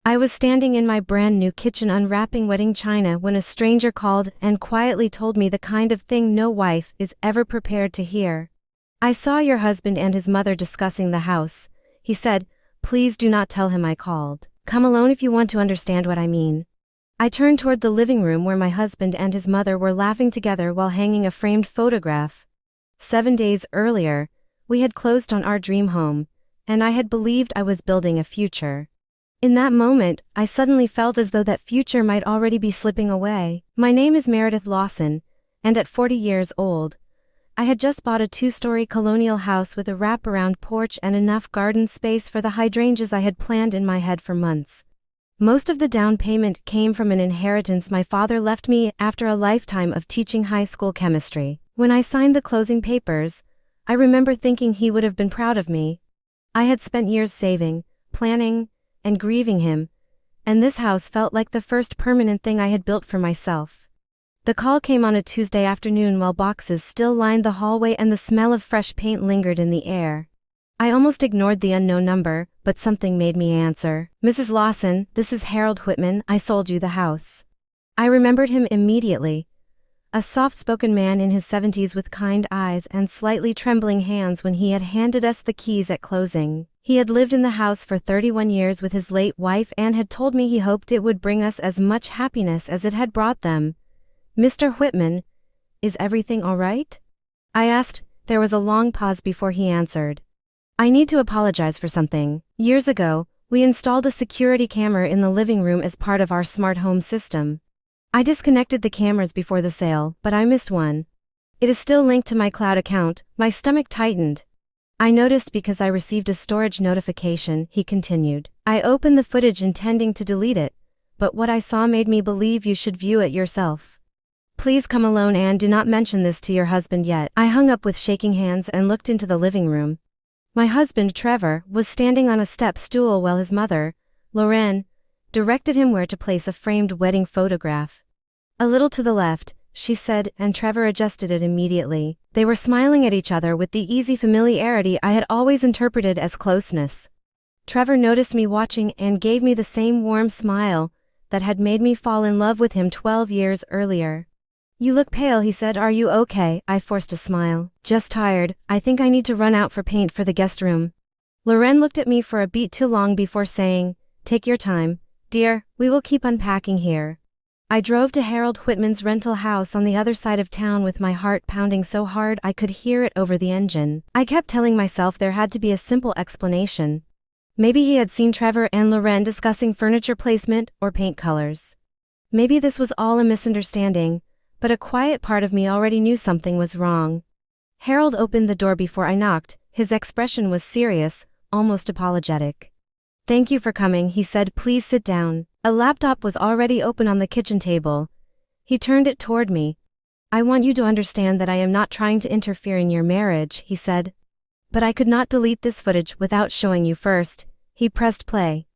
I was standing in my brand new kitchen unwrapping wedding china when a stranger called and quietly told me the kind of thing no wife is ever prepared to hear. "I saw your husband and his mother discussing the house," he said. "Please do not tell him I called. Come alone if you want to understand what I mean." I turned toward the living room where my husband and his mother were laughing together while hanging a framed photograph. 7 days earlier, we had closed on our dream home, and I had believed I was building a future. In that moment, I suddenly felt as though that future might already be slipping away. My name is Meredith Lawson, and at 40 years old, I had just bought a 2-story colonial house with a wraparound porch and enough garden space for the hydrangeas I had planned in my head for months. Most of the down payment came from an inheritance my father left me after a lifetime of teaching high school chemistry. When I signed the closing papers, I remember thinking he would have been proud of me. I had spent years saving, planning, and grieving him, and this house felt like the first permanent thing I had built for myself. The call came on a Tuesday afternoon while boxes still lined the hallway and the smell of fresh paint lingered in the air. I almost ignored the unknown number, but something made me answer. "Mrs. Lawson, this is Harold Whitman. I sold you the house." I remembered him immediately. A soft-spoken man in his 70s with kind eyes and slightly trembling hands when he had handed us the keys at closing. He had lived in the house for 31 years with his late wife and had told me he hoped it would bring us as much happiness as it had brought them. "Mr. Whitman, is everything all right?" I asked. There was a long pause before he answered. "I need to apologize for something. Years ago, we installed a security camera in the living room as part of our smart home system. I disconnected the cameras before the sale, but I missed one. It is still linked to my cloud account." My stomach tightened. "I noticed because I received a storage notification," he continued. "I opened the footage intending to delete it, but what I saw made me believe you should view it yourself. Please come alone and do not mention this to your husband yet." I hung up with shaking hands and looked into the living room. My husband, Trevor, was standing on a step stool while his mother, Lorraine, directed him where to place a framed wedding photograph. "A little to the left," she said, and Trevor adjusted it immediately. They were smiling at each other with the easy familiarity I had always interpreted as closeness. Trevor noticed me watching and gave me the same warm smile that had made me fall in love with him 12 years earlier. "You look pale," he said. "Are you okay?" I forced a smile. "Just tired. I think I need to run out for paint for the guest room." Lorraine looked at me for a beat too long before saying, "Take your time, dear, we will keep unpacking here." I drove to Harold Whitman's rental house on the other side of town with my heart pounding so hard I could hear it over the engine. I kept telling myself there had to be a simple explanation. Maybe he had seen Trevor and Lorraine discussing furniture placement or paint colors. Maybe this was all a misunderstanding, but a quiet part of me already knew something was wrong. Harold opened the door before I knocked. His expression was serious, almost apologetic. "Thank you for coming," he said. "Please sit down." A laptop was already open on the kitchen table. He turned it toward me. "I want you to understand that I am not trying to interfere in your marriage," he said. "But I could not delete this footage without showing you first." He pressed play.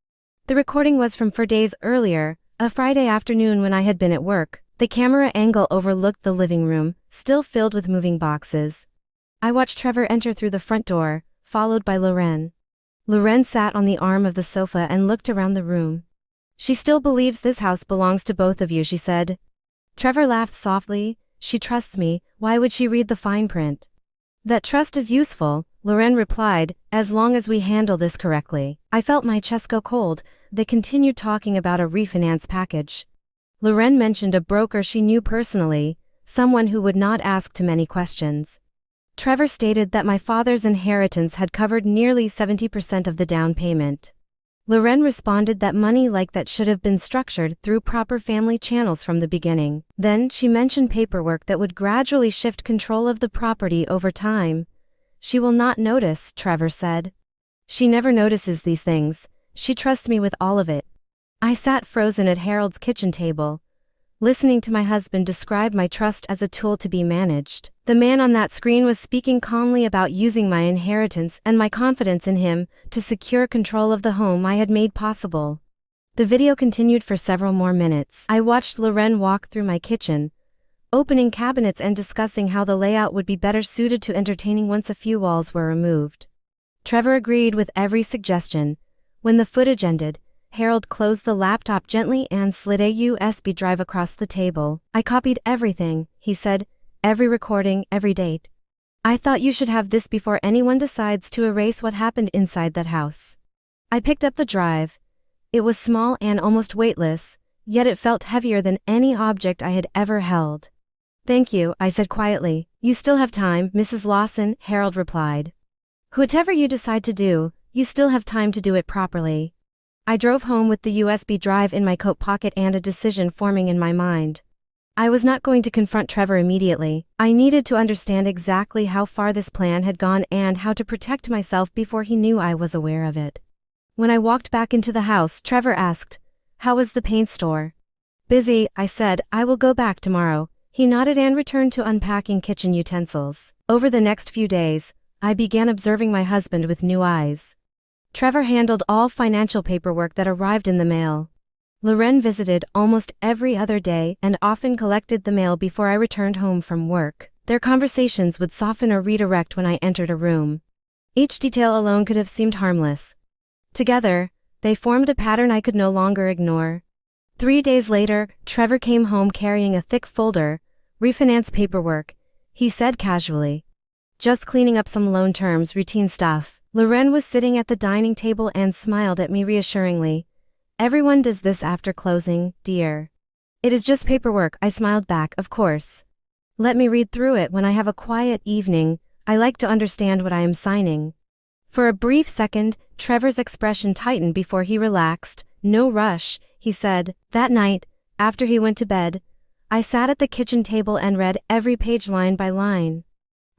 The recording was from 4 days earlier, a Friday afternoon when I had been at work. The camera angle overlooked the living room, still filled with moving boxes. I watched Trevor enter through the front door, followed by Lorraine. Lorraine sat on the arm of the sofa and looked around the room. "She still believes this house belongs to both of you," she said. Trevor laughed softly. "She trusts me. Why would she read the fine print?" "That trust is useful," Lorraine replied, "as long as we handle this correctly." I felt my chest go cold. They continued talking about a refinance package. Lorraine mentioned a broker she knew personally, someone who would not ask too many questions. Trevor stated that my father's inheritance had covered nearly 70% of the down payment. Lorraine responded that money like that should have been structured through proper family channels from the beginning. Then she mentioned paperwork that would gradually shift control of the property over time. "She will not notice," Trevor said. "She never notices these things. She trusts me with all of it." I sat frozen at Harold's kitchen table, listening to my husband describe my trust as a tool to be managed. The man on that screen was speaking calmly about using my inheritance and my confidence in him to secure control of the home I had made possible. The video continued for several more minutes. I watched Lorraine walk through my kitchen, opening cabinets and discussing how the layout would be better suited to entertaining once a few walls were removed. Trevor agreed with every suggestion. When the footage ended, Harold closed the laptop gently and slid a USB drive across the table. I copied everything, he said, every recording, every date. I thought you should have this before anyone decides to erase what happened inside that house. I picked up the drive. It was small and almost weightless, yet it felt heavier than any object I had ever held. Thank you, I said quietly. You still have time, Mrs. Lawson, Harold replied. Whatever you decide to do, you still have time to do it properly. I drove home with the USB drive in my coat pocket and a decision forming in my mind. I was not going to confront Trevor immediately. I needed to understand exactly how far this plan had gone and how to protect myself before he knew I was aware of it. When I walked back into the house, Trevor asked, "How was the paint store?" "Busy," I said. "I will go back tomorrow." He nodded and returned to unpacking kitchen utensils. Over the next few days, I began observing my husband with new eyes. Trevor handled all financial paperwork that arrived in the mail. Loren visited almost every other day and often collected the mail before I returned home from work. Their conversations would soften or redirect when I entered a room. Each detail alone could have seemed harmless. Together, they formed a pattern I could no longer ignore. 3 days later, Trevor came home carrying a thick folder, refinance paperwork, he said casually. Just cleaning up some loan terms, routine stuff. Loren was sitting at the dining table and smiled at me reassuringly. Everyone does this after closing, dear. It is just paperwork, I smiled back, of course. Let me read through it when I have a quiet evening. I like to understand what I am signing. For a brief second, Trevor's expression tightened before he relaxed. No rush, he said. That night, after he went to bed, I sat at the kitchen table and read every page line by line.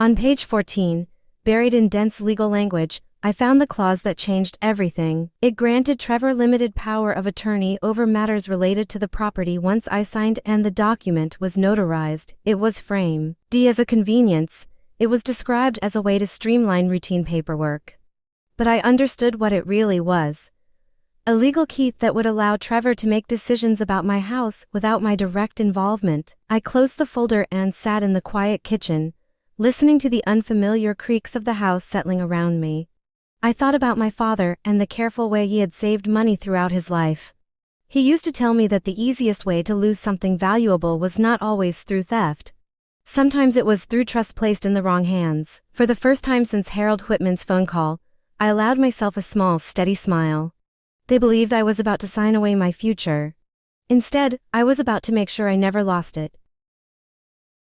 On page 14, buried in dense legal language, I found the clause that changed everything. It granted Trevor limited power of attorney over matters related to the property once I signed and the document was notarized. It was framed as a convenience. It was described as a way to streamline routine paperwork. But I understood what it really was. A legal key that would allow Trevor to make decisions about my house without my direct involvement. I closed the folder and sat in the quiet kitchen, listening to the unfamiliar creaks of the house settling around me. I thought about my father and the careful way he had saved money throughout his life. He used to tell me that the easiest way to lose something valuable was not always through theft. Sometimes it was through trust placed in the wrong hands. For the first time since Harold Whitman's phone call, I allowed myself a small, steady smile. They believed I was about to sign away my future. Instead, I was about to make sure I never lost it.